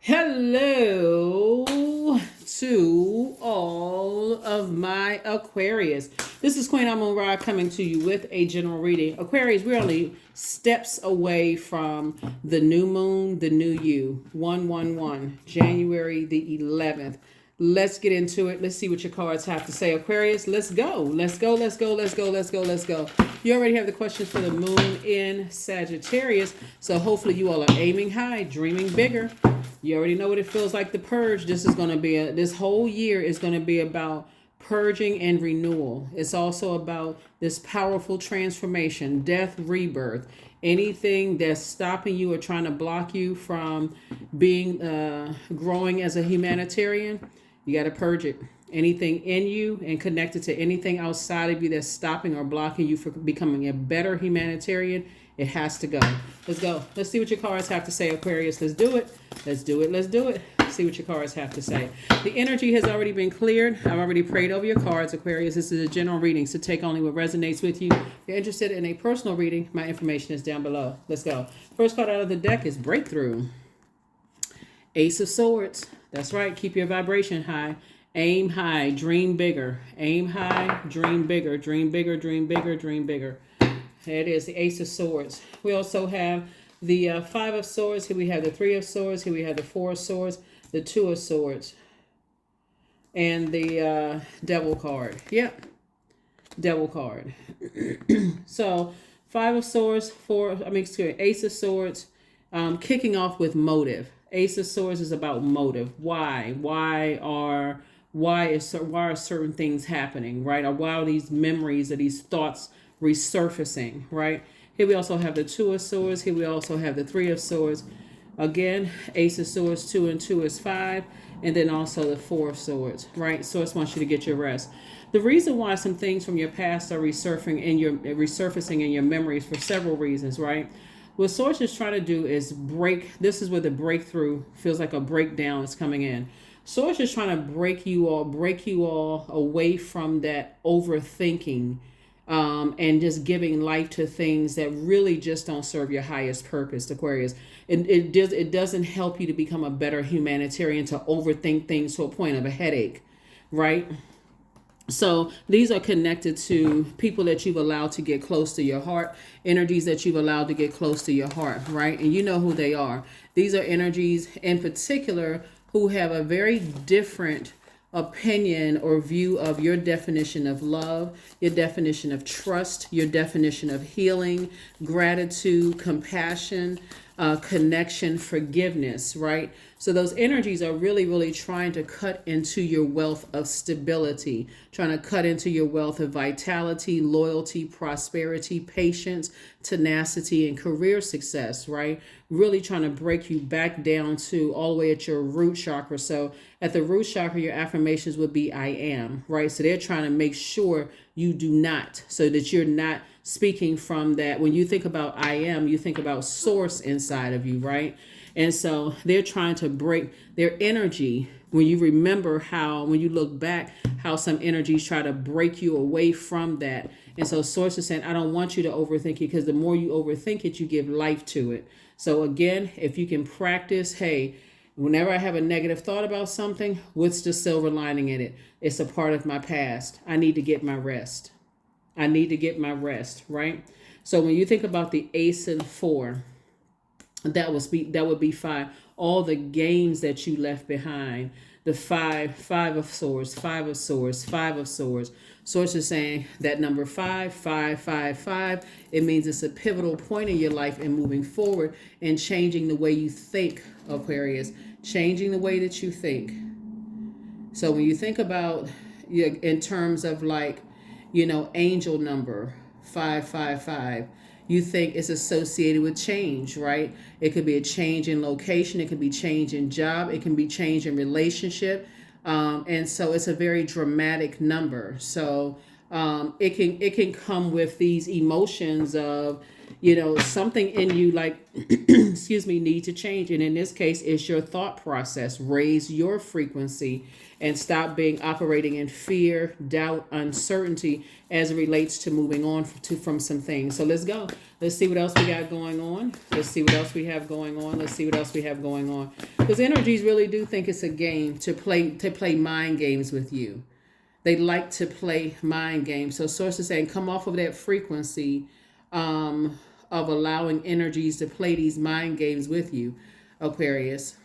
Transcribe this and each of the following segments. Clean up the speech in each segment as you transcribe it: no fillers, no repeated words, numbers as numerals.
Hello to all of my Aquarius. This is Queen Amun Ra coming to you with a general reading. Aquarius, we're only steps away from the new moon, the new you. 111, January the 11th. Let's get into it. Let's see what your cards have to say. Aquarius, let's go. Let's go. Let's go. Let's go. Let's go. Let's go. You already have the questions for the moon in Sagittarius. So hopefully you all are aiming high, dreaming bigger. You already know what it feels like to purge. This is going to be this whole year is going to be about purging and renewal. It's also about this powerful transformation, death, rebirth. Anything that's stopping you or trying to block you from being growing as a humanitarian, you got to purge it. Anything in you and connected to anything outside of you that's stopping or blocking you from becoming a better humanitarian, it has to go. Let's go. Let's see what your cards have to say, Aquarius. Let's do it. Let's do it. Let's do it. See what your cards have to say. The energy has already been cleared. I've already prayed over your cards, Aquarius. This is a general reading, so take only what resonates with you. If you're interested in a personal reading, my information is down below. Let's go. First card out of the deck is Breakthrough. Ace of Swords. That's right. Keep your vibration high. Aim high. Dream bigger. Aim high. Dream bigger. Dream bigger. Dream bigger. Dream bigger. There it is, the Ace of Swords. We also have the Five of Swords. Here we have the Three of Swords. Here we have the Four of Swords, the Two of Swords, and the Devil card. Yep, Devil card. So, Five of Swords, Ace of Swords, kicking off with motive. Ace of Swords is about motive. Why? Why are certain things happening, right? Or why are these memories or these thoughts resurfacing, right? Here we also have the Two of Swords. Here we also have the Three of Swords. Again, Ace of Swords, 2 and 2 is 5. And then also the Four of Swords, right? Source wants you to get your rest. The reason why some things from your past are resurfacing in your memories for several reasons, right? What Source is trying to do is break. This is where the breakthrough feels like a breakdown is coming in. Source is trying to break you all away from that overthinking, and just giving life to things that really just don't serve your highest purpose, Aquarius. It doesn't help you to become a better humanitarian to overthink things to a point of a headache, right? So these are connected to people that you've allowed to get close to your heart, energies that you've allowed to get close to your heart, right? And you know who they are. These are energies in particular who have a very different opinion or view of your definition of love, your definition of trust, your definition of healing, gratitude, compassion, connection, forgiveness, right? So those energies are really, really trying to cut into your wealth of stability, trying to cut into your wealth of vitality, loyalty, prosperity, patience, tenacity, and career success, right? Really trying to break you back down to all the way at your root chakra. So at the root chakra, your affirmations would be I am, right? So they're trying to make sure you do not, so that you're not speaking from that. When you think about I am, you think about source inside of you, right? And so they're trying to break their energy. When you remember when you look back, how some energies try to break you away from that. And so Source is saying, I don't want you to overthink it, because the more you overthink it, you give life to it. So again, if you can practice, hey, whenever I have a negative thought about something, what's the silver lining in it? It's a part of my past. I need to get my rest. I need to get my rest, right? So when you think about the Ace and 4, that would be 5. All the games that you left behind. The 5 of Swords, 5 of Swords, 5 of Swords. Source is saying that number 5, 5, 5, 5. It means it's a pivotal point in your life and moving forward and changing the way you think, Aquarius. Changing the way that you think. So when you think about, in terms of angel number 555, you think it's associated with change, right? It could be a change in location, it could be change in job, it can be change in relationship, and so it's a very dramatic number. So it can come with these emotions of something in you, like, excuse me, need to change. And in this case, it's your thought process. Raise your frequency and stop being operating in fear, doubt, uncertainty as it relates to moving on from some things. So let's go. Let's see what else we got going on. Let's see what else we have going on. Let's see what else we have going on. Because energies really do think it's a game to play mind games with you. They like to play mind games. So source is saying, come off of that frequency of allowing energies to play these mind games with you, Aquarius.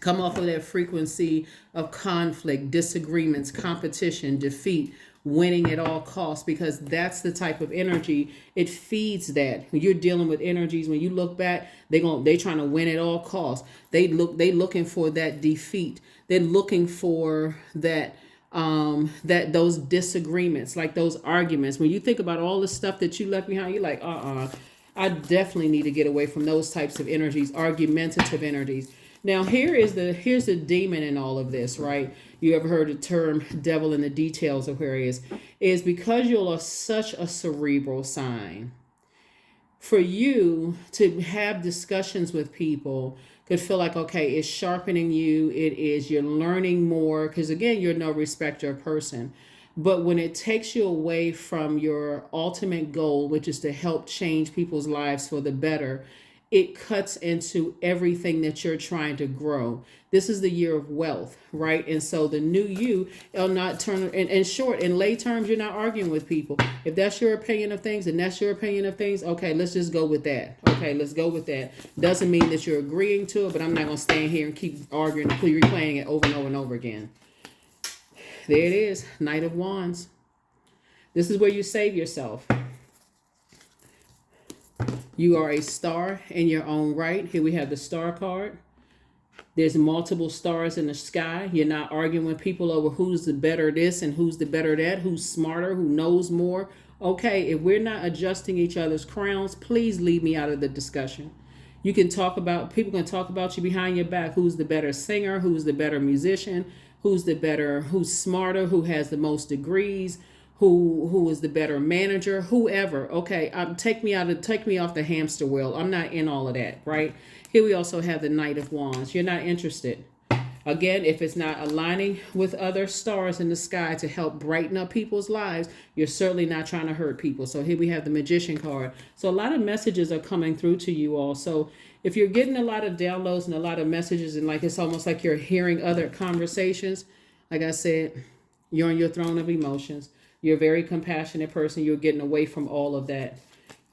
Come off of that frequency of conflict, disagreements, competition, defeat, winning at all costs, because that's the type of energy it feeds. That when you're dealing with energies, when you look back, they trying to win at all costs. They looking for that defeat. They're looking for that those disagreements, like those arguments. When you think about all the stuff that you left behind, you're like, I definitely need to get away from those types of energies, argumentative energies. Now, here's the demon in all of this, right? You ever heard the term devil in the details, Aquarius? Is because you're such a cerebral sign. For you to have discussions with people could feel like, okay, it's sharpening you. You're learning more, because again, you're no respecter of person. But when it takes you away from your ultimate goal, which is to help change people's lives for the better, it cuts into everything that you're trying to grow. This is the year of wealth, right? And so the new you will not turn, in short, in lay terms, you're not arguing with people. If that's your opinion of things and that's your opinion of things, okay, let's just go with that. Okay, let's go with that. Doesn't mean that you're agreeing to it, but I'm not going to stand here and keep arguing, replaying it over and over and over again. There it is, Knight of Wands. This is where you save yourself. You are a star in your own right. Here we have the star card. There's multiple stars in the sky. You're not arguing with people over who's the better this and who's the better that, who's smarter, who knows more. Okay, if we're not adjusting each other's crowns, please leave me out of the discussion. People can talk about you behind your back. Who's the better singer? Who's the better musician? Who's smarter? Who has the most degrees? Who is the better manager? Whoever. Okay, take me off the hamster wheel. I'm not in all of that, right? Here we also have the Knight of Wands. You're not interested. Again, if it's not aligning with other stars in the sky to help brighten up people's lives, you're certainly not trying to hurt people. So here we have the Magician card. So a lot of messages are coming through to you all. So if you're getting a lot of downloads and a lot of messages, and like it's almost like you're hearing other conversations, like I said, you're on your throne of emotions. You're a very compassionate person. You're getting away from all of that,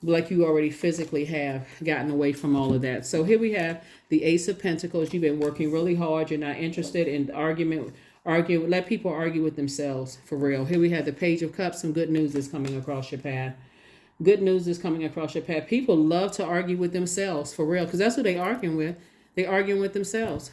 like you already physically have gotten away from all of that. So here we have the Ace of Pentacles. You've been working really hard. You're not interested in argument. Let people argue with themselves, for real. Here we have the Page of Cups. Some good news is coming across your path. Good news is coming across your path. People love to argue with themselves, for real, because that's what they're arguing with. They're arguing with themselves.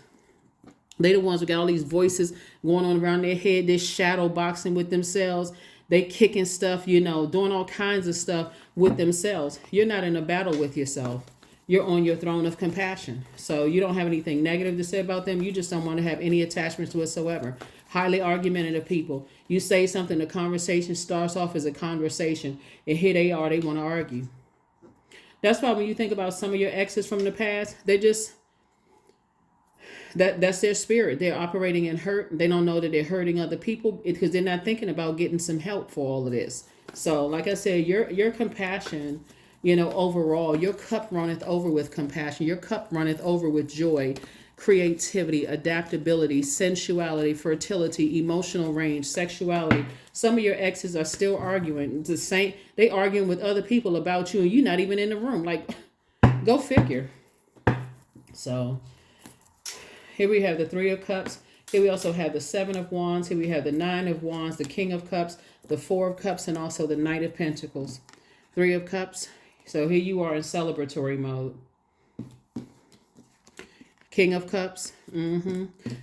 They're the ones who got all these voices going on around their head. They're shadow boxing with themselves. They kicking stuff, doing all kinds of stuff with themselves. You're not in a battle with yourself. You're on your throne of compassion. So you don't have anything negative to say about them. You just don't want to have any attachments whatsoever. Highly argumentative people. You say something, the conversation starts off as a conversation, and here they are, they want to argue. That's why when you think about some of your exes from the past, they just... That's their spirit. They're operating in hurt. They don't know that they're hurting other people because they're not thinking about getting some help for all of this. So, like I said, your compassion, overall, your cup runneth over with compassion. Your cup runneth over with joy, creativity, adaptability, sensuality, fertility, emotional range, sexuality. Some of your exes are still arguing. It's the same. They arguing with other people about you, and you're not even in the room. Like, go figure. So... here we have the Three of Cups. Here we also have the Seven of Wands. Here we have the Nine of Wands, the King of Cups, the Four of Cups, and also the Knight of Pentacles. Three of Cups. So here you are in celebratory mode. King of Cups.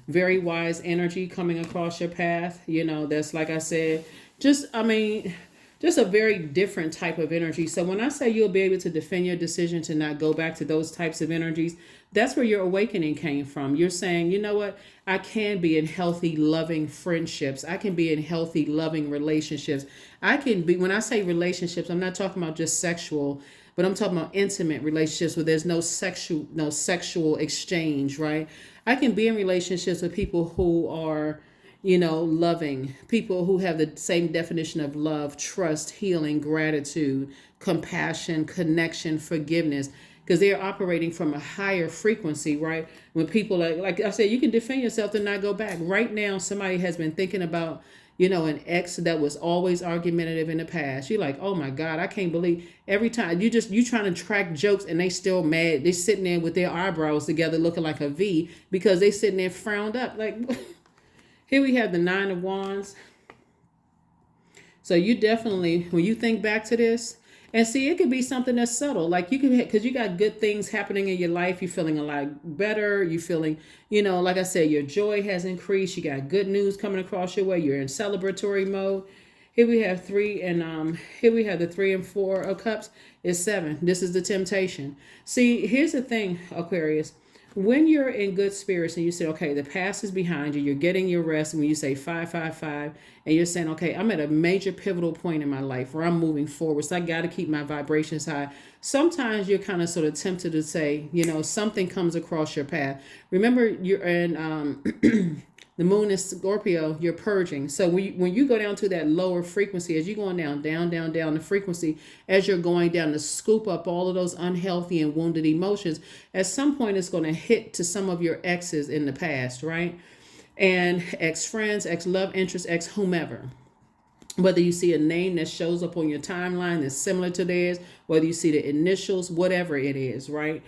Very wise energy coming across your path. That's like I said, just a very different type of energy. So when I say you'll be able to defend your decision to not go back to those types of energies, that's where your awakening came from. You're saying, you know what? I can be in healthy, loving friendships. I can be in healthy, loving relationships. I can be, when I say relationships, I'm not talking about just sexual, but I'm talking about intimate relationships where there's no sexual exchange, right? I can be in relationships with people who are, loving, people who have the same definition of love, trust, healing, gratitude, compassion, connection, forgiveness, because they're operating from a higher frequency, right? When people, like I said, you can defend yourself and not go back. Right now, somebody has been thinking about, an ex that was always argumentative in the past. You're like, oh my God, I can't believe every time you trying to track jokes and they still mad. They sitting there with their eyebrows together looking like a V because they sitting there frowned up. Like, here we have the 9 of Wands. So you definitely, when you think back to this, and see, it could be something that's subtle. Like you can, because you got good things happening in your life. You're feeling a lot better. You're feeling, like I said, your joy has increased. You got good news coming across your way. You're in celebratory mode. Here we have here we have the 3 and 4 of Cups. It's 7. This is the temptation. See, here's the thing, Aquarius. When you're in good spirits and you say, okay, the past is behind you, you're getting your rest, and when you say 555, and you're saying, okay, I'm at a major pivotal point in my life where I'm moving forward, so I got to keep my vibrations high. Sometimes you're kind of sort of tempted to say, something comes across your path. Remember, you're in the moon is Scorpio, you're purging. So when you go down to that lower frequency, as you're going down the frequency, as you're going down to scoop up all of those unhealthy and wounded emotions, at some point it's going to hit to some of your exes in the past, right? And ex-friends, ex-love interest, ex-whomever. Whether you see a name that shows up on your timeline that's similar to theirs, whether you see the initials, whatever it is, right?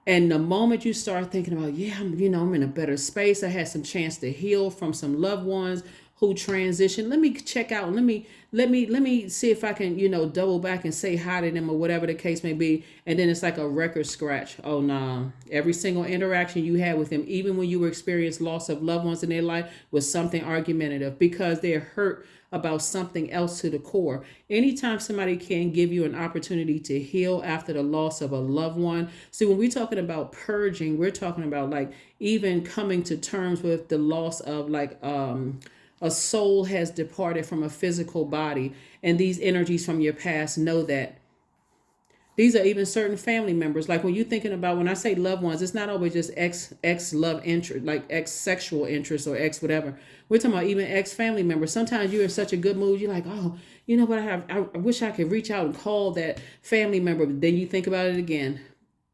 And the moment you start thinking about, yeah, I'm in a better space. I had some chance to heal from some loved ones who transitioned. Let me check out. Let me see if I can, double back and say hi to them or whatever the case may be. And then it's like a record scratch. Oh, nah. Every single interaction you had with them, even when you experienced loss of loved ones in their life, was something argumentative because they're hurt about something else to the core. Anytime somebody can give you an opportunity to heal after the loss of a loved one. See, when we're talking about purging, we're talking about like even coming to terms with the loss of like a soul has departed from a physical body, and these energies from your past know that. These are even certain family members. Like when you're thinking about, when I say loved ones, it's not always just ex love interest, like ex sexual interest or ex whatever. We're talking about even ex family members. Sometimes you're in such a good mood, you're like, oh, you know what, I wish I could reach out and call that family member. But then you think about it again.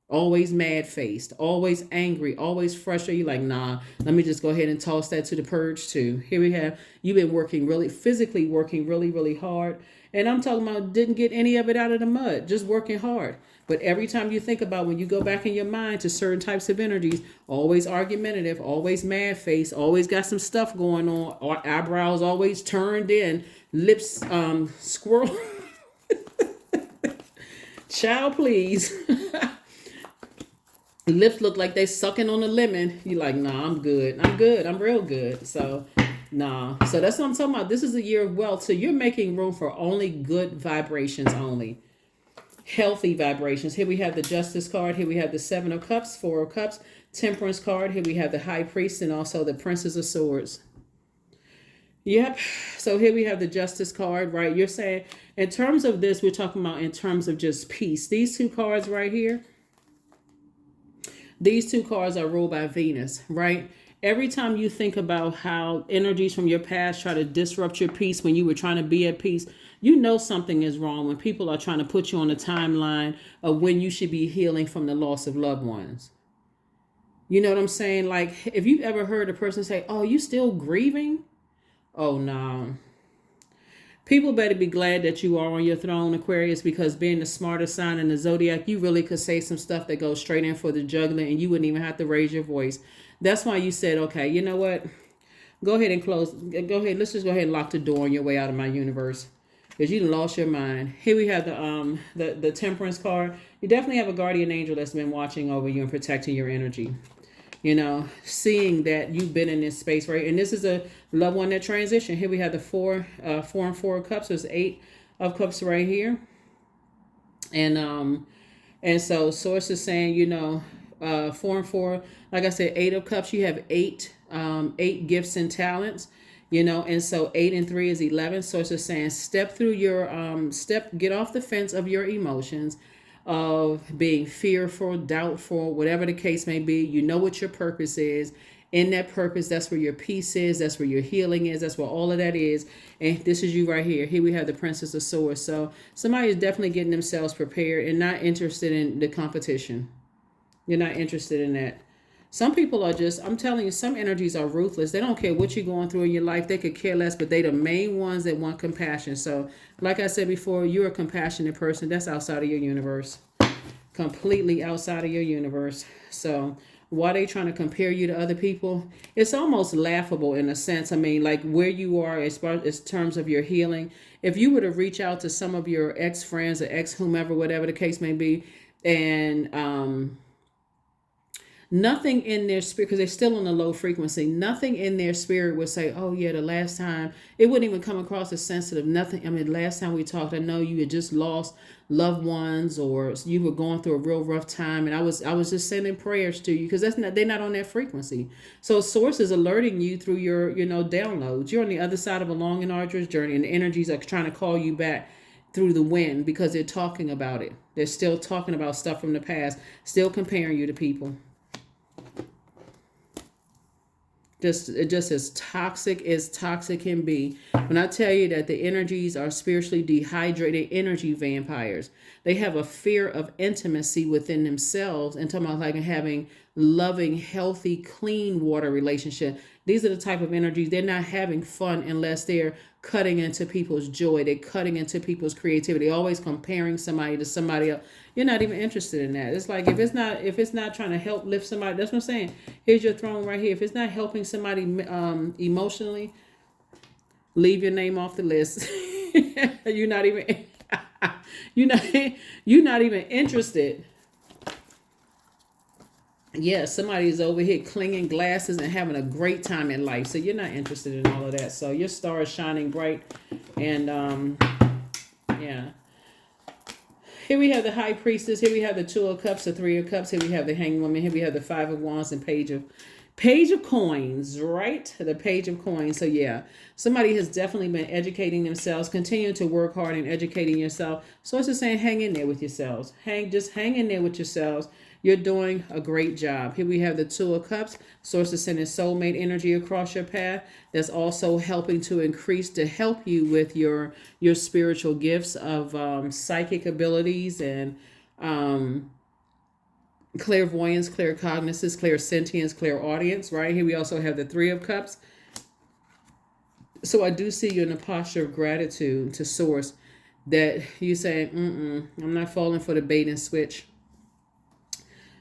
Always mad faced, always angry, always frustrated. You're like, nah, let me just go ahead and toss that to the purge too. Here we have, you've been physically working really, really hard. And I'm talking about didn't get any of it out of the mud, just working hard. But every time you think about, when you go back in your mind to certain types of energies, always argumentative, always mad face, always got some stuff going on, eyebrows always turned in, lips squirrel. Child, please. Lips look like they sucking on a lemon. You're like, nah, I'm good. I'm real good. So nah. So that's what I'm talking about. This is a year of wealth. So you're making room for only good vibrations only. Healthy vibrations. Here we have the Justice card. Here we have the 7 of Cups, 4 of Cups, Temperance card. Here we have the High Priest and also the Princess of Swords. Yep. So here we have the Justice card, right? You're saying, in terms of this, we're talking about in terms of just peace. These two cards right here, these two cards are ruled by Venus, right? Every time you think about how energies from your past try to disrupt your peace when you were trying to be at peace, you know something is wrong when people are trying to put you on a timeline of when you should be healing from the loss of loved ones. You know what I'm saying? Like, if you've ever heard a person say, oh, you still grieving? Oh, no. People better be glad that you are on your throne, Aquarius, because being the smartest sign in the Zodiac, you really could say some stuff that goes straight in for the jugular and you wouldn't even have to raise your voice. That's why you said, okay, you know what? Go ahead and close. Go ahead. Let's just go ahead and lock the door on your way out of my universe, because you lost your mind. Here we have the Temperance card. You definitely have a guardian angel that's been watching over you and protecting your energy. Seeing that you've been in this space, right? And this is a loved one that transitioned. Here we have the 4 and 4 of Cups. There's 8 of Cups right here. And so Source is saying, 4 and 4, like I said, 8 of Cups, you have 8 gifts and talents, and so 8 and 3 is 11. Source is saying, step through your, get off the fence of your emotions. of being fearful, doubtful, whatever the case may be. You know what your purpose is. In that purpose, that's where your peace is. That's where your healing is. That's where all of that is. And this is you right here. Here we have the Princess of Swords. So somebody is definitely getting themselves prepared and not interested in the competition. You're not interested in that. Some people are just, I'm telling you, some energies are ruthless. They don't care what you're going through in your life. They could care less, but they the main ones that want compassion. So like I said before, you're a compassionate person. That's outside of your universe. Completely outside of your universe. So why they trying to compare you to other people? It's almost laughable in a sense. I mean, like where you are as far as terms of your healing. If you were to reach out to some of your ex-friends or ex-whomever, whatever the case may be, and nothing in their spirit, because they're still on a low frequency, nothing in their spirit would say, oh yeah, the last time, it wouldn't even come across as sensitive. Nothing. I mean, last time we talked, I know you had just lost loved ones, or you were going through a real rough time, and I was just sending prayers to you, because they're not on that frequency. So source is alerting you through your downloads. You're on the other side of a long and arduous journey, and the energies are trying to call you back through the wind, because they're talking about it. They're still talking about stuff from the past, still comparing you to people. Just as toxic can be. When I tell you that the energies are spiritually dehydrated energy vampires, they have a fear of intimacy within themselves, and talking about like having loving, healthy, clean water relationship. These are the type of energies, they're not having fun unless they're cutting into people's joy. They're cutting into people's creativity. Always comparing somebody to somebody else. You're not even interested in that. It's like if it's not trying to help lift somebody, that's what I'm saying. Here's your throne right here. If it's not helping somebody emotionally, leave your name off the list. You're not even you're not even interested. Yeah, somebody is over here clinging glasses and having a great time in life. So you're not interested in all of that. So your star is shining bright. And yeah. Here we have the High Priestess. Here we have the Two of Cups, the Three of Cups. Here we have the Hanged Woman. Here we have the Five of Wands and Page of Coins, right? The Page of Coins. So yeah, somebody has definitely been educating themselves, continuing to work hard and educating yourself. So it's just saying, hang in there with yourselves. Just hang in there with yourselves. You're doing a great job. Here we have the Two of Cups. Source is sending soulmate energy across your path. That's also helping to help you with your spiritual gifts of psychic abilities and clairvoyance, claircognizance, clairsentience, clairaudience, right? Here we also have the Three of Cups. So I do see you in a posture of gratitude to Source, that you say, I'm not falling for the bait and switch.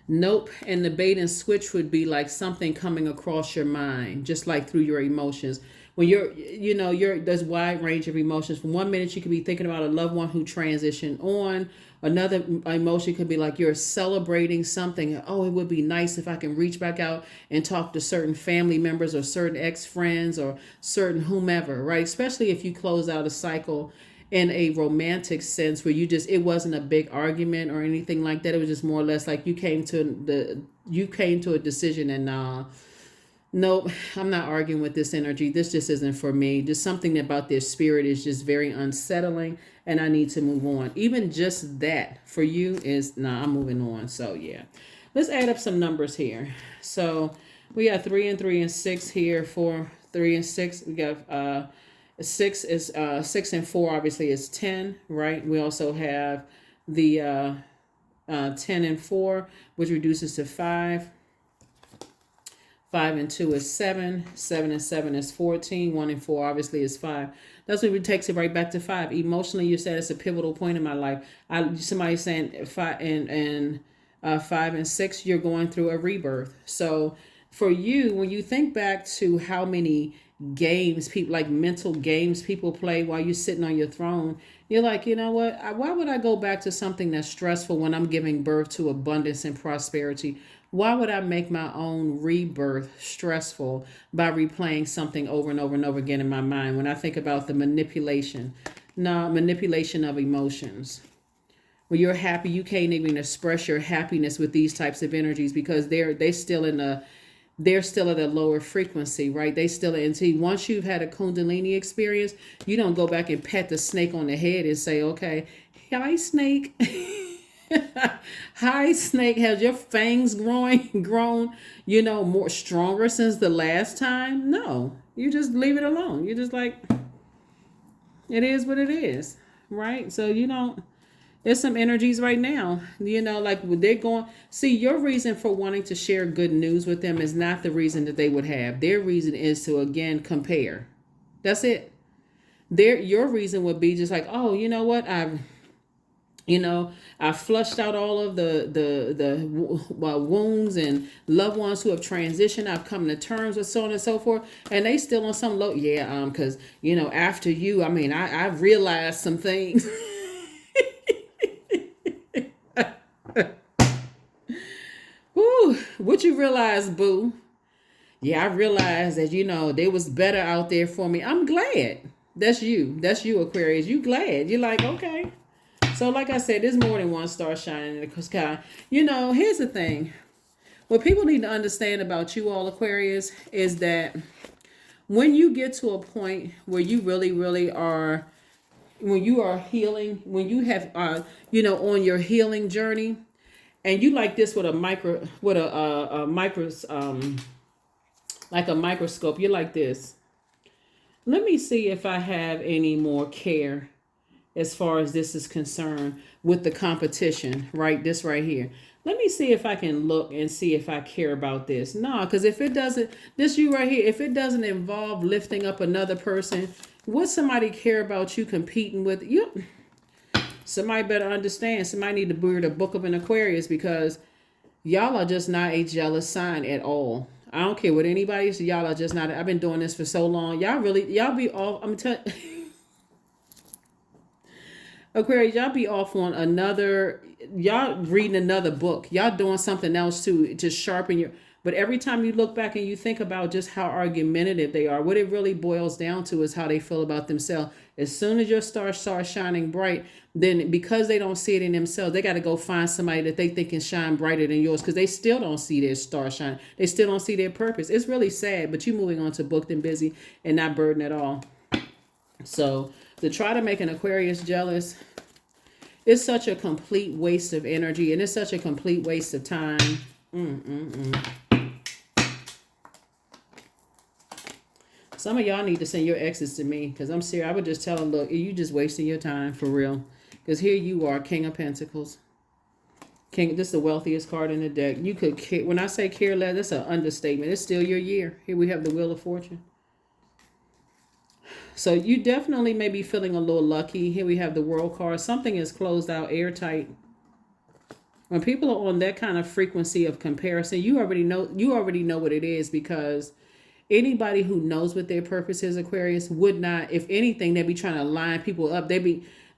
Nope. And the bait and switch would be like something coming across your mind, just like through your emotions. When there's wide range of emotions. From 1 minute, you could be thinking about a loved one who transitioned on. Another emotion could be like you're celebrating something. Oh, it would be nice if I can reach back out and talk to certain family members or certain ex-friends or certain whomever, right? Especially if you close out a cycle in a romantic sense where it wasn't a big argument or anything like that. It was just more or less like you came to a decision and nope, I'm not arguing with this energy. This just isn't for me. Just something about their spirit is just very unsettling and I need to move on. Even just that for you is, I'm moving on. So yeah, let's add up some numbers here. So we got 3 and 3 and 6 here, 4, 3 and 6. We got 6 is 6 and 4 obviously is 10, right? We also have the 10 and 4, which reduces to 5. 5 and 2 is 7. 7 and 7 is 14. 1 and 4 obviously is 5. That's what takes it right back to 5. Emotionally, you said it's a pivotal point in my life. Somebody saying 5 and 5 and 6, you're going through a rebirth. So for you, when you think back to how many games people, like mental games people play while you're sitting on your throne, you're like, you know what, why would I go back to something that's stressful when I'm giving birth to abundance and prosperity? Why would I make my own rebirth stressful by replaying something over and over and over again in my mind? When I think about the manipulation of emotions. When you're happy, you can't even express your happiness with these types of energies because they're still at a lower frequency, right? They still once you've had a Kundalini experience, you don't go back and pet the snake on the head and say, okay, hi snake. Hi, snake. Has your fangs grown, more stronger since the last time? No. You just leave it alone. You're just like, it is what it is. Right? So you don't, there's some energies right now, like they're going, see, your reason for wanting to share good news with them is not the reason that they would have. Their reason is to, again, compare. That's it. Your reason would be just like, oh, you know what? I flushed out all of the wounds and loved ones who have transitioned. I've come to terms with so on and so forth, and they still on some low. Yeah, because after you, I mean, I realized some things. Woo, what you realize, boo? Yeah, I realized that they was better out there for me. I'm glad. That's you. That's you, Aquarius. You glad? You're like, okay. So, like I said, there's more than one star shining in the sky. Here's the thing. What people need to understand about you all, Aquarius, is that when you get to a point where you really, really are, when you are healing, when you have, on your healing journey, and you like this with like a microscope, you're like this. Let me see if I have any more care as far as this is concerned with the competition, right? This right here. Let me see if I can look and see if I care about this. No, because if it doesn't, this you right here, if it doesn't involve lifting up another person, would somebody care about you competing with you? Somebody better understand. Somebody need to read the book of an Aquarius, because y'all are just not a jealous sign at all. I don't care what anybody says. Y'all are just not. I've been doing this for so long. Y'all be off. I'm telling Aquarius, y'all be off on another, y'all reading another book. Y'all doing something else to sharpen your, but every time you look back and you think about just how argumentative they are, what it really boils down to is how they feel about themselves. As soon as your star starts shining bright, then because they don't see it in themselves, they got to go find somebody that they think can shine brighter than yours, because they still don't see their star shine. They still don't see their purpose. It's really sad, but you moving on to booked and busy and not burdened at all. So to try to make an Aquarius jealous, it's such a complete waste of energy, and it's such a complete waste of time. Some of y'all need to send your exes to me, because I'm serious. I would just tell them, look, you just wasting your time for real. Because here you are, King of Pentacles. King, this is the wealthiest card in the deck. You could, when I say care less, that's an understatement. It's still your year. Here we have the Wheel of Fortune. So you definitely may be feeling a little lucky. Here we have the World card. Something is closed out, airtight. When people are on that kind of frequency of comparison, you already know what it is, because anybody who knows what their purpose is, Aquarius, would not, if anything, they'd be trying to line people up.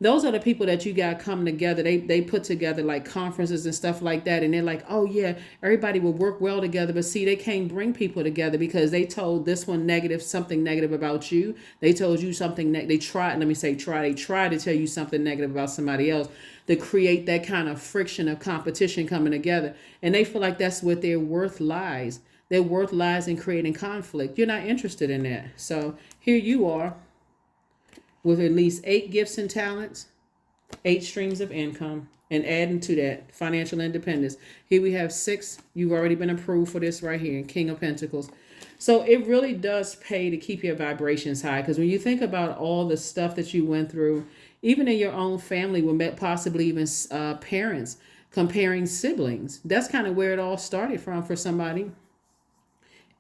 Those are the people that you got coming together. They put together like conferences and stuff like that. And they're like, oh yeah, everybody will work well together. But see, they can't bring people together because they told this one something negative about you. They told you something, they tried to tell you something negative about somebody else to create that kind of friction of competition coming together. And they feel like that's what their worth lies. Their worth lies in creating conflict. You're not interested in that. So here you are, with at least 8 gifts and talents, 8 streams of income, and adding to that financial independence. Here we have 6. You've already been approved for this right here, King of Pentacles. So it really does pay to keep your vibrations high, because when you think about all the stuff that you went through, even in your own family, with possibly even parents comparing siblings, that's kind of where it all started from for somebody.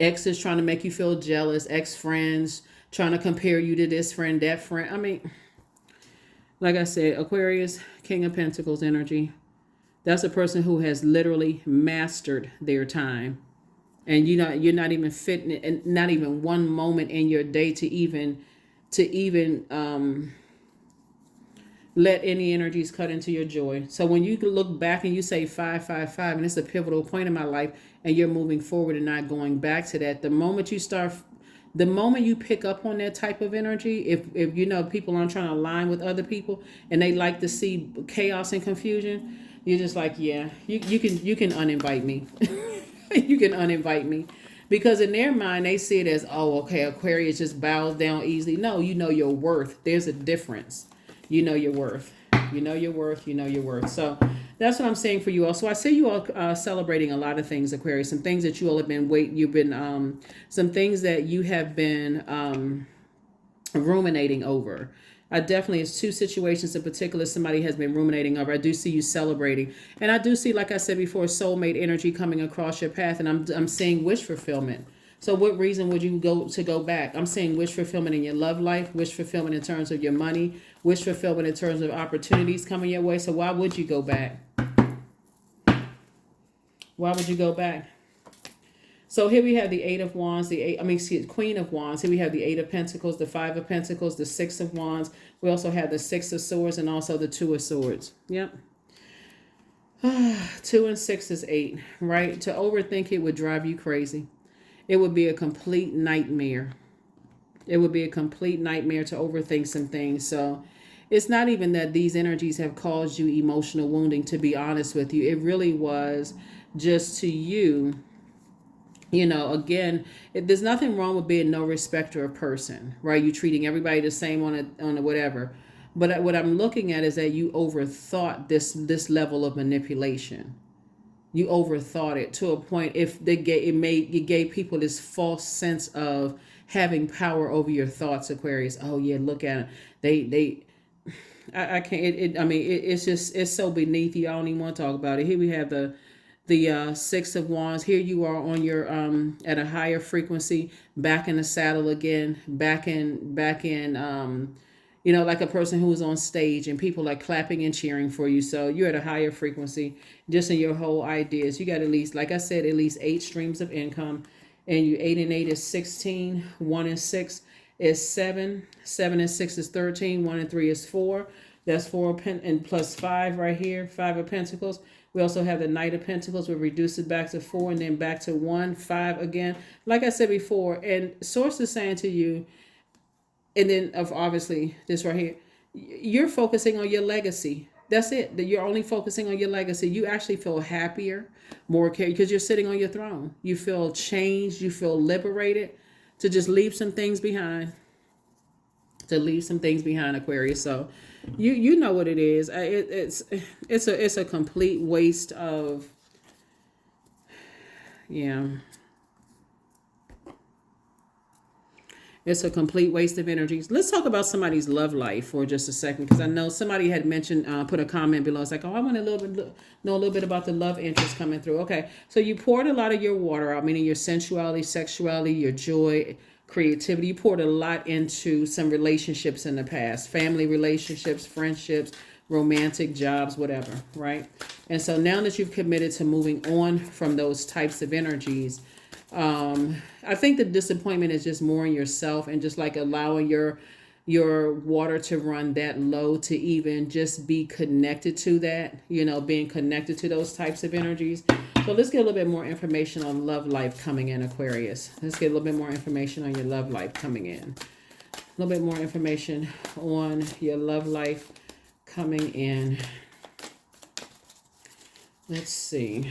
Exes trying to make you feel jealous, ex-friends trying to compare you to this friend, that friend. I mean, like I said, Aquarius, King of Pentacles energy. That's a person who has literally mastered their time. And you're not even fitting it, and not even one moment in your day to even let any energies cut into your joy. So when you look back and you say 555, and it's a pivotal point in my life, and you're moving forward and not going back to that, the moment you pick up on that type of energy, if people aren't trying to align with other people and they like to see chaos and confusion, you're just like, yeah, you can uninvite me. You can uninvite me. Because in their mind, they see it as, oh, okay, Aquarius just bows down easily. No, you know your worth. There's a difference. You know your worth. You know your worth. You know your worth. So That's what I'm saying for you all. So I see you all celebrating a lot of things, Aquarius. Some things that you all have been some things that you have been ruminating over. I definitely, it's two situations in particular somebody has been ruminating over. I do see you celebrating. And I do see, like I said before, soulmate energy coming across your path. And I'm seeing wish fulfillment. So what reason would you go back? I'm saying wish fulfillment in your love life, wish fulfillment in terms of your money, wish fulfillment in terms of opportunities coming your way. So why would you go back? Why would you go back? So here we have the Eight of Wands, Queen of Wands. Here we have the Eight of Pentacles, the Five of Pentacles, the Six of Wands. We also have the Six of Swords and also the Two of Swords. Yep. 2 and 6 is 8, right? To overthink it would drive you crazy. It would be a complete nightmare. It would be a complete nightmare to overthink some things. So it's not even that these energies have caused you emotional wounding, to be honest with you. It really was just to you. Again, there's nothing wrong with being no respecter of person, right? You treating everybody the same on a whatever. But what I'm looking at is that you overthought this level of manipulation. You overthought it to a point. If it gave people this false sense of having power over your thoughts, Aquarius. Oh yeah, look at it. I can't. It's so beneath you. I don't even want to talk about it. Here we have the Six of Wands. Here you are on your at a higher frequency, back in the saddle again, back in like a person who was on stage and people like clapping and cheering for you. So you're at a higher frequency just in your whole ideas. You got at least, like I said, at least 8 streams of income, and 8 and 8 is 16, 1 and 6 is 7, 7 and 6 is 13, 1 and 3 is 4. That's 4 and plus 5 right here, 5 of Pentacles. We also have the Knight of Pentacles. We'll reduce it back to 4 and then back to 1, 5 again. Like I said before, and Source is saying to you, and then obviously this right here, you're focusing on your legacy. That's it. That you're only focusing on your legacy. You actually feel happier, more care, because you're sitting on your throne. You feel changed. You feel liberated to just leave some things behind. To leave some things behind, Aquarius. So you know what it is. It's a complete waste of, yeah. It's a complete waste of energy. Let's talk about somebody's love life for just a second, because I know somebody had mentioned, put a comment below. It's like, oh, I want to know a little bit about the love interest coming through. Okay, so you poured a lot of your water out, meaning your sensuality, sexuality, your joy, creativity. You poured a lot into some relationships in the past, family relationships, friendships, romantic, jobs, whatever, right? And so now that you've committed to moving on from those types of energies, I think the disappointment is just more in yourself, and just like allowing your water to run that low to even just be connected to that, being connected to those types of energies. So let's get a little bit more information on love life coming in, Aquarius. Let's get a little bit more information on your love life coming in. A little bit more information on your love life coming in. Let's see.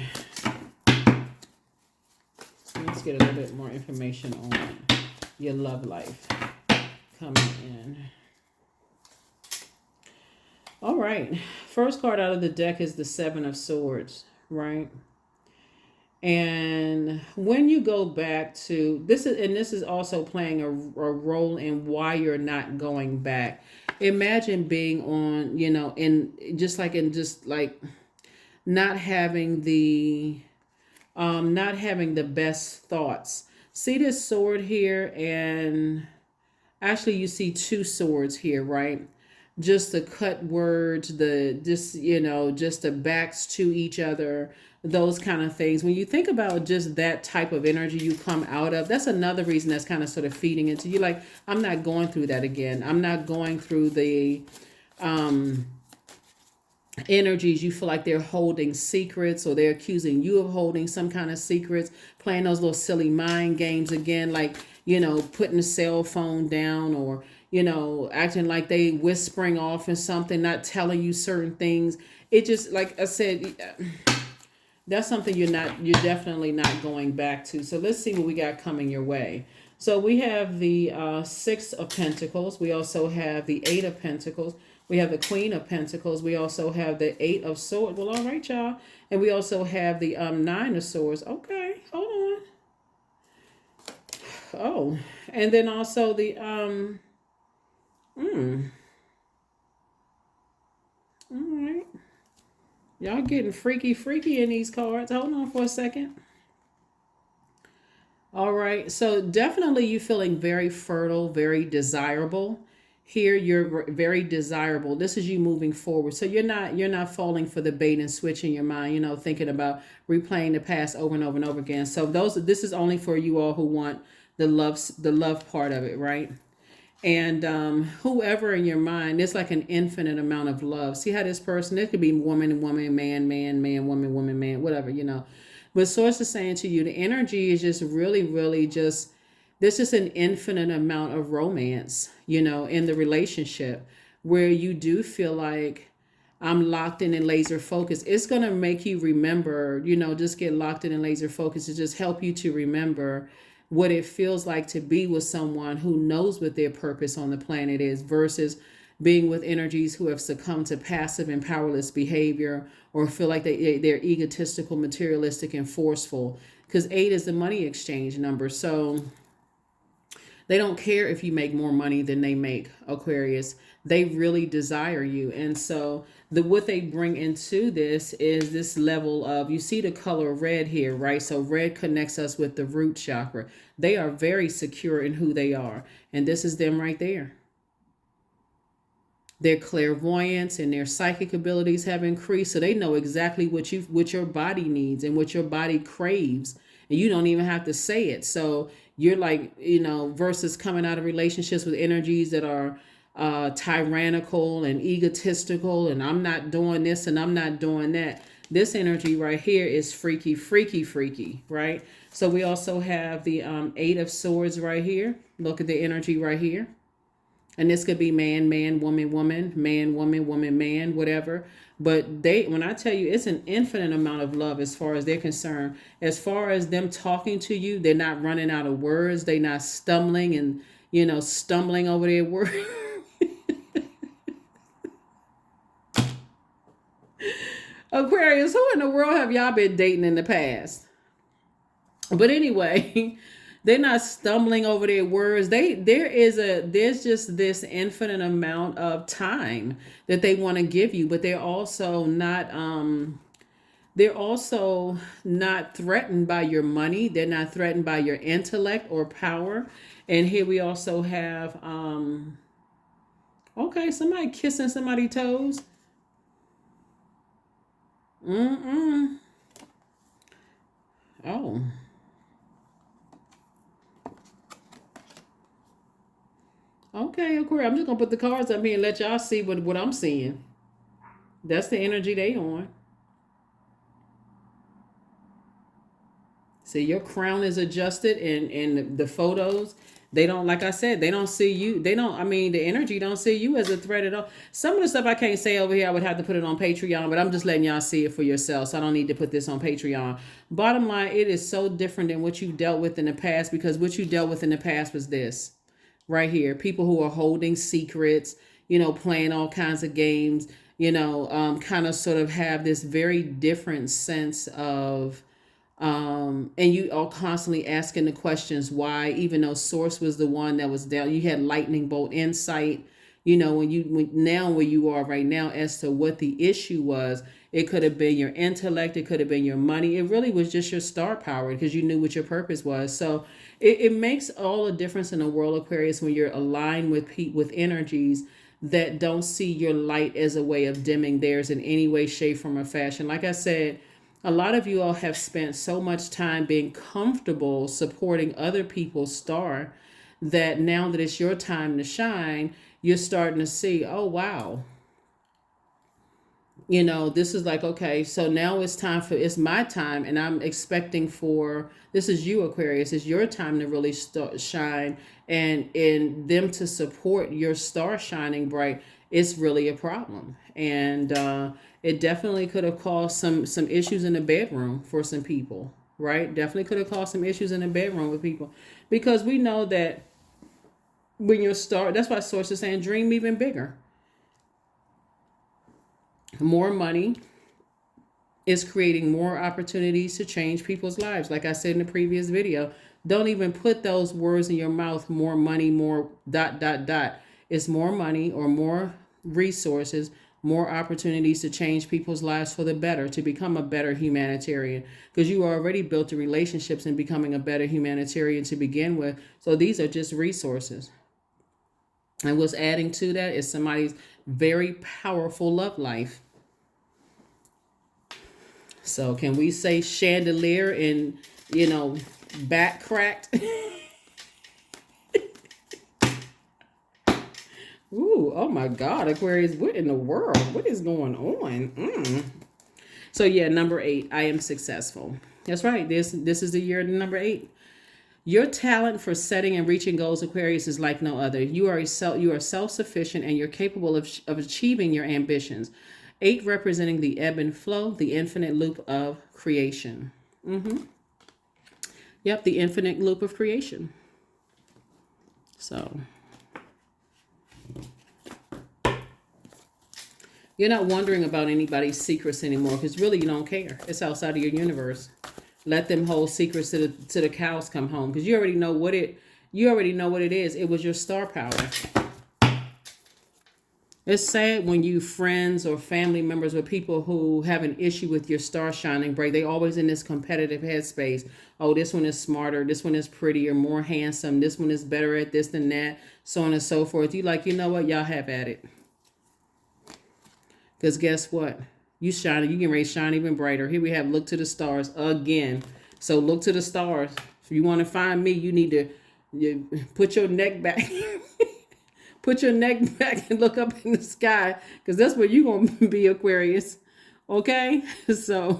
Let's get a little bit more information on your love life coming in. All right. First card out of the deck is the Seven of Swords, right? And when you go back to this is also playing a role in why you're not going back. Imagine being on, not having the best thoughts. See this sword here, and actually you see 2 swords here, right? Just the cut words, just the backs to each other, those kind of things. When you think about just that type of energy you come out of, that's another reason that's kind of sort of feeding into you. Like, I'm not going through that again. I'm not going through the energies. You feel like they're holding secrets, or they're accusing you of holding some kind of secrets, playing those little silly mind games again, like, putting the cell phone down, or, acting like they whispering off and something, not telling you certain things. It just, like I said, that's something you're definitely not going back to. So let's see what we got coming your way. So we have the 6 of Pentacles. We also have the 8 of Pentacles. We have the Queen of Pentacles. We also have the Eight of Swords. Well, all right, y'all. And we also have the Nine of Swords. Okay, hold on. Oh, and then also the all right. Y'all getting freaky in these cards. Hold on for a second. All right. So definitely you feeling very fertile, very desirable. Here you're very desirable. This is you moving forward. So you're not falling for the bait and switch in your mind, thinking about replaying the past over and over and over again. So this is only for you all who want the love part of it, right? And whoever in your mind, there's like an infinite amount of love. See how this person, it could be woman, woman, man, man, man, woman, woman, man, whatever. But Source is saying to you, the energy is just really, really just, this is an infinite amount of romance, in the relationship where you do feel like I'm locked in and laser focused. It's going to make you remember, just get locked in and laser focused to just help you to remember what it feels like to be with someone who knows what their purpose on the planet is versus being with energies who have succumbed to passive and powerless behavior or feel like they're egotistical, materialistic, and forceful. Because 8 is the money exchange number. So they don't care if you make more money than they make, Aquarius. They really desire you. And so what they bring into this is this level of, you see the color red here, right? So red connects us with the root chakra. They are very secure in who they are. And this is them right there. Their clairvoyance and their psychic abilities have increased. So they know exactly what your body needs and what your body craves. And you don't even have to say it. So you're like, versus coming out of relationships with energies that are tyrannical and egotistical, and I'm not doing this and I'm not doing that. This energy right here is freaky, freaky, freaky, right? So we also have the 8 of Swords right here. Look at the energy right here. And this could be man, man, woman, woman, man, woman, woman, man, whatever. But when I tell you, it's an infinite amount of love as far as they're concerned. As far as them talking to you, they're not running out of words. They're not stumbling and, stumbling over their words. Aquarius, who in the world have y'all been dating in the past? But anyway, they're not stumbling over their words. There's just this infinite amount of time that they want to give you, but they're also not threatened by your money. They're not threatened by your intellect or power. And here we also have okay, somebody kissing somebody's toes. Oh. Okay, Aquarius. I'm just gonna put the cards up here and let y'all see what I'm seeing. That's the energy they on. See, your crown is adjusted in the photos. They don't, like I said, they don't see you. The energy don't see you as a threat at all. Some of the stuff I can't say over here, I would have to put it on Patreon, but I'm just letting y'all see it for yourself. So I don't need to put this on Patreon. Bottom line, it is so different than what you dealt with in the past, because what you dealt with in the past was this right here. People who are holding secrets, playing all kinds of games, kind of sort of have this very different sense of, and you are constantly asking the questions why, even though Source was the one that was down. You had lightning bolt insight, where you are right now as to what the issue was. It could have been your intellect. It could have been your money. It really was just your star power, because you knew what your purpose was. So it makes all the difference in the world, Aquarius, when you're aligned with energies that don't see your light as a way of dimming theirs in any way, shape, form, or fashion. Like I said, a lot of you all have spent so much time being comfortable supporting other people's star that now that it's your time to shine, you're starting to see, oh, wow. This is like, okay, so now it's my time, and I'm expecting this is you, Aquarius. It's your time to really shine, and in them to support your star shining bright, it's really a problem. And it definitely could have caused some issues in the bedroom for some people, right? Definitely could have caused some issues in the bedroom with people, because we know that when you're that's why Source is saying dream even bigger. More money is creating more opportunities to change people's lives. Like I said in the previous video, don't even put those words in your mouth, more money, more dot, dot, dot. It's more money or more resources, more opportunities to change people's lives for the better, to become a better humanitarian. Because you already built the relationships in becoming a better humanitarian to begin with. So these are just resources. And what's adding to that is somebody's very powerful love life. So can we say chandelier and, back cracked? Ooh, oh my God, Aquarius, what in the world? What is going on? So yeah, number 8, I am successful. That's right. This is the year number 8. Your talent for setting and reaching goals, Aquarius, is like no other. You are self-sufficient and you're capable of achieving your ambitions. 8 representing the ebb and flow, the infinite loop of creation. Yep, the infinite loop of creation. So you're not wondering about anybody's secrets anymore because really you don't care. It's outside of your universe. Let them hold secrets to the cows come home because you already know what it is. It was your star power. It's sad when you friends or family members or people who have an issue with your star shining bright. They always in this competitive headspace. Oh, this one is smarter. This one is prettier, more handsome. This one is better at this than that, so on and so forth. You like, you know what? Y'all have at it. Because guess what? You shine. You can ready to shine even brighter. Here we have look to the stars again. So look to the stars. If you want to find me, you need to put your neck back. Put your neck back and look up in the sky, because that's where you're going to be, Aquarius. Okay? So,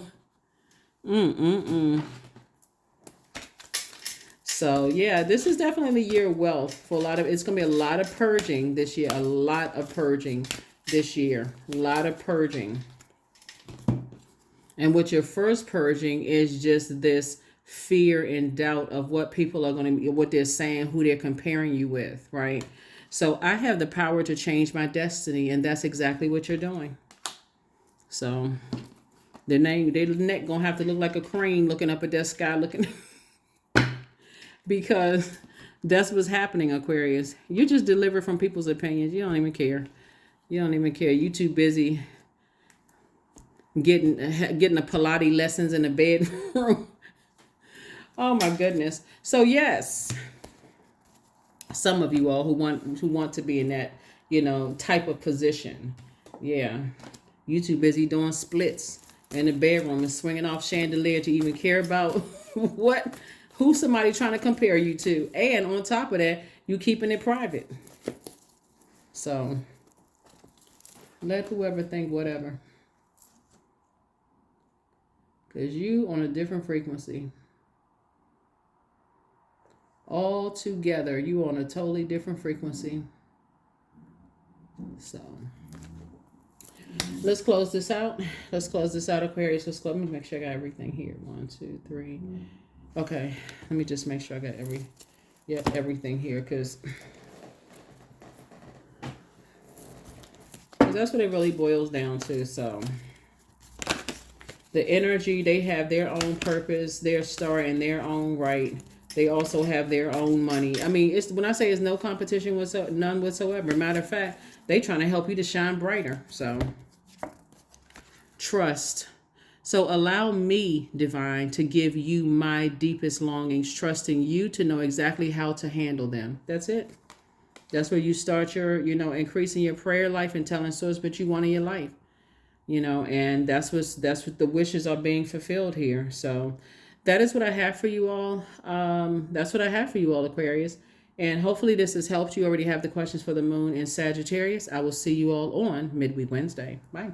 So, yeah, this is definitely the year of wealth for a lot of, it's going to be a lot of purging this year. A lot of purging this year. A lot of purging. And what your first purging is just this fear and doubt of what people are going to, what they're saying, who they're comparing you with, right? So I have the power to change my destiny, and that's exactly what you're doing. So their neck gonna have to look like a crane looking up at that sky, looking because that's what's happening, Aquarius. You just deliver from people's opinions. You don't even care. You don't even care. You too busy getting the Pilates lessons in the bedroom. Oh my goodness. So yes. Some of you all who want to be in that, type of position. Yeah. You too busy doing splits in the bedroom and swinging off chandelier to even care about who somebody trying to compare you to. And on top of that, you keeping it private. So let whoever think whatever. Because you on a different frequency. All together, you on a totally different frequency. So let's close this out. Aquarius. Let me make sure I got everything here. 1, 2, 3. Okay, let me just make sure I got everything here, because that's what it really boils down to. So the energy, they have their own purpose, their star in their own right. They also have their own money. I mean, when I say it's no competition none whatsoever. Matter of fact, they trying to help you to shine brighter. So trust. So allow me, divine, to give you my deepest longings, trusting you to know exactly how to handle them. That's it. That's where you start your, increasing your prayer life and telling source what you want in your life. And that's what the wishes are being fulfilled here. So that is what I have for you all. That's what I have for you all, Aquarius. And hopefully this has helped you. Already have the questions for the moon in Sagittarius. I will see you all on Midweek Wednesday. Bye.